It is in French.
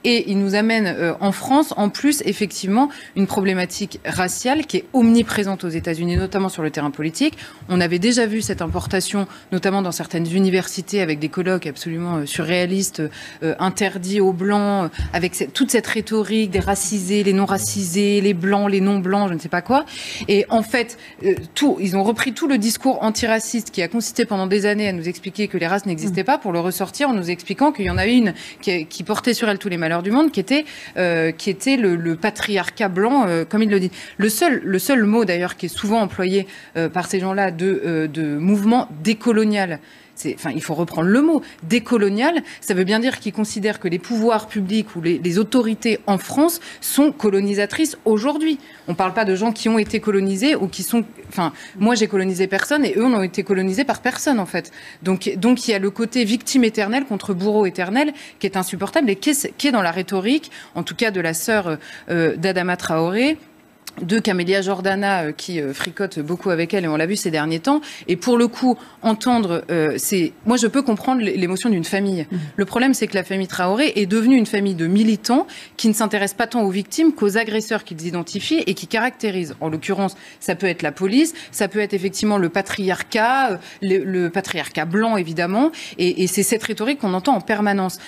Et il nous amène en France, en plus, effectivement, une problématique raciale qui est omniprésente aux États-Unis, notamment sur le terrain politique. On avait déjà vu cette importation, notamment dans certaines universités, avec des colloques absolument surréalistes, interdits aux Blancs, avec toute cette rhétorique des racisés, les non-racisés, les Blancs, les non-Blancs, je ne sais pas quoi. Et en fait, ils ont repris tout le discours antiraciste qui a consisté pendant des années à nous expliquer que les races n'existaient pas, pour le ressortir en nous expliquant qu'il y en avait une qui portait sur elle tous les malheurs du monde, qui était le patriarcat blanc, comme il le dit. Le seul mot d'ailleurs qui est souvent employé par ces gens-là de mouvement décolonial. Il faut reprendre le mot. Décolonial, ça veut bien dire qu'ils considèrent que les pouvoirs publics ou les autorités en France sont colonisatrices aujourd'hui. On ne parle pas de gens qui ont été colonisés ou qui sont... moi, j'ai colonisé personne et eux ont été colonisés par personne, en fait. Donc il y a le côté victime éternelle contre bourreau éternel qui est insupportable et qui est dans la rhétorique, en tout cas de la sœur d'Adama Traoré, de Camélia Jordana qui fricote beaucoup avec elle et on l'a vu ces derniers temps. Et pour le coup, entendre, moi je peux comprendre l'émotion d'une famille. Le problème, c'est que la famille Traoré est devenue une famille de militants qui ne s'intéressent pas tant aux victimes qu'aux agresseurs qu'ils identifient et qui caractérisent. En l'occurrence, ça peut être la police, ça peut être effectivement le patriarcat, le patriarcat blanc évidemment, et c'est cette rhétorique qu'on entend en permanence.